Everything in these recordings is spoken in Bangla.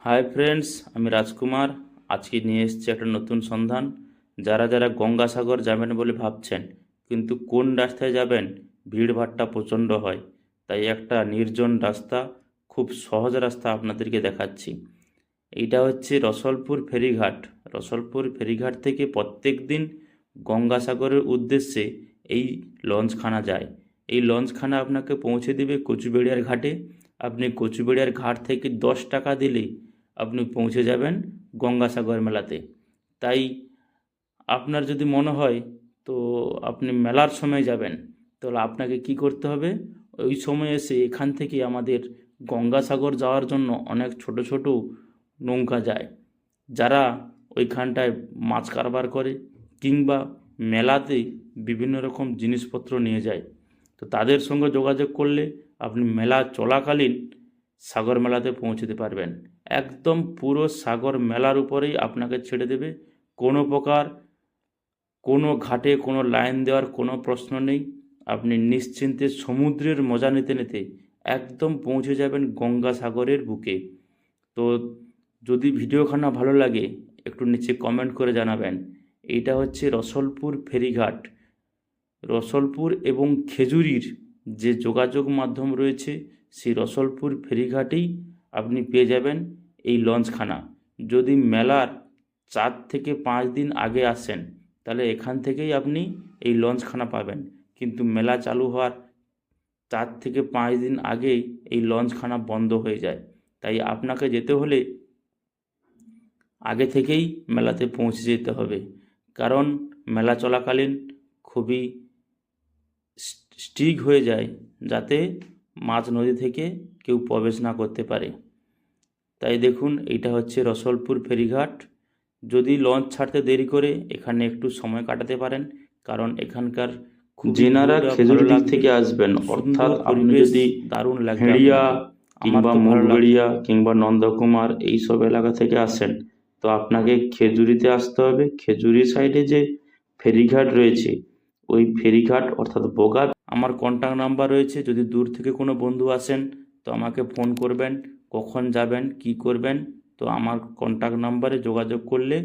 হাই ফ্রেন্ডস, আমি রাজকুমার। আজকে নিয়ে এসেছি একটা নতুন সন্ধান। যারা যারা গঙ্গাসাগর যাবেন বলে ভাবছেন, কিন্তু কোন রাস্তায় যাবেন, ভিড়ভাট্টা প্রচণ্ড হয়, তাই একটা নির্জন রাস্তা, খুব সহজ রাস্তা আপনাদেরকে দেখাচ্ছি। এইটা হচ্ছে রসলপুর ফেরিঘাট। রসলপুর ফেরিঘাট থেকে প্রত্যেক দিন গঙ্গাসাগরের উদ্দেশ্যে এই লঞ্চখানা যায়। এই লঞ্চখানা আপনাকে পৌঁছে দেবে কচুবেড়িয়ার ঘাটে। আপনি কচুবেড়িয়ার ঘাট থেকে 10 টাকা দিলেই আপনি পৌঁছে যাবেন গঙ্গাসাগর মেলাতে। তাই আপনার যদি মনে হয় তো আপনি মেলার সময় যাবেন, তাহলে আপনাকে কি করতে হবে, ওই সময় এসে এখান থেকে আমাদের গঙ্গাসাগর যাওয়ার জন্য অনেক ছোট ছোট নৌকা যায়, যারা ওইখানটায় মাছ কারবার করে কিংবা মেলাতে বিভিন্ন রকম জিনিসপত্র নিয়ে যায়। তো তাদের সঙ্গে যোগাযোগ করলে আপনি মেলা চলাকালীন সাগর মেলাতে পৌঁছতে পারবেন। একদম পুরো সাগর মেলার উপরেই আপনাকে ছেড়ে দেবে। কোনো প্রকার কোনো ঘাটে কোনো লাইন দেওয়ার কোনো প্রশ্ন নেই। আপনি নিশ্চিন্তে সমুদ্রের মজা নিতে নিতে একদম পৌঁছে যাবেন গঙ্গাসাগরের বুকে। তো যদি ভিডিওখানা ভালো লাগে একটু নিচে কমেন্ট করে জানাবেন। এইটা হচ্ছে রসলপুর ফেরিঘাট। রসলপুর এবং খেজুরির যে যোগাযোগ মাধ্যম রয়েছে, সেই রসলপুর ফেরিঘাটেই আপনি পেয়ে যাবেন এই লঞ্চখানা। যদি মেলার 4 থেকে 5 দিন আগে আসেন, তাহলে এখান থেকেই আপনি এই লঞ্চখানা পাবেন। কিন্তু মেলা চালু হওয়ার 4 থেকে 5 দিন আগেই এই লঞ্চখানা বন্ধ হয়ে যায়। তাই আপনাকে যেতে হলে আগে থেকেই মেলাতে পৌঁছে যেতে হবে, কারণ মেলা চলাকালীন খুবই স্ট্রিক হয়ে যায়, যাতে মাঝ নদী থেকে কেউ প্রবেশ না করতে পারে। তাই দেখুন, এইটা হচ্ছে রসলপুর ফেরিঘাট। যদি লঞ্চ ছাড়তে দেরি করে এখানে একটু সময় কাটাতে পারেন, কারণ এখানকার যেনারা খেজুরি দিক থেকে আসবেন, অর্থাৎ আপনি যদি দারুণ লাগবে ভেড়িয়া কিংবা মুরগড়িয়া কিংবা নন্দকুমার এইসব এলাকা থেকে আসেন, তো আপনাকে খেজুরিতে আসতে হবে। খেজুরি সাইডে যে ফেরিঘাট রয়েছে, ওই ফেরিঘাট অর্থাৎ বোগা। আমার কন্ট্যাক্ট নাম্বার রয়েছে, যদি দূর থেকে কোনো বন্ধু আসেন তো আমাকে ফোন করবেন, কখন যাবেন কি করবেন, তো আমার কন্ট্যাক্ট নাম্বারে যোগাযোগ করলে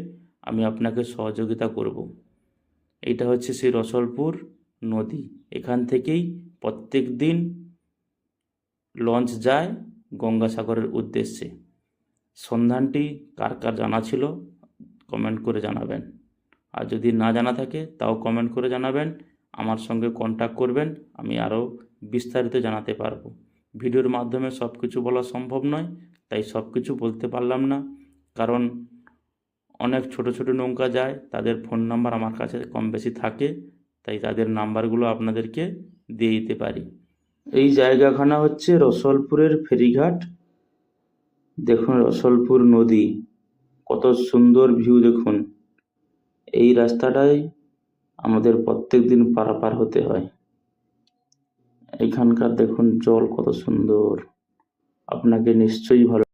আমি আপনাকে সহযোগিতা করব। এটা হচ্ছে সেই রসলপুর নদী। এখান থেকেই প্রত্যেক দিন লঞ্চ যায় গঙ্গাসাগরের উদ্দেশ্যে। সন্ধানটি কার কার জানা ছিল কমেন্ট করে জানাবেন, আর যদি না জানা থাকে তাও কমেন্ট করে জানাবেন। আমার সঙ্গে কন্ট্যাক্ট করবেন, আমি আরও বিস্তারিত জানাতে পারবো। ভিডিওর মাধ্যমে সব কিছু বলা সম্ভব নয়, তাই সব কিছু বলতে পারলাম না, কারণ অনেক ছোট ছোট নৌকা যায়, তাদের ফোন নাম্বার আমার কাছে কম বেশি থাকে, তাই তাদের নাম্বারগুলো আপনাদেরকে দিয়ে দিতে পারি। এই জায়গাখানা হচ্ছে রসলপুরের ফেরিঘাট। দেখুন রসলপুর নদী, কত সুন্দর ভিউ দেখুন। এই রাস্তাটাই আমাদের প্রত্যেক দিন পারাপার হতে হয়। এখানকার দেখুন জল কত সুন্দর, আপনাকে নিশ্চয়ই ভালো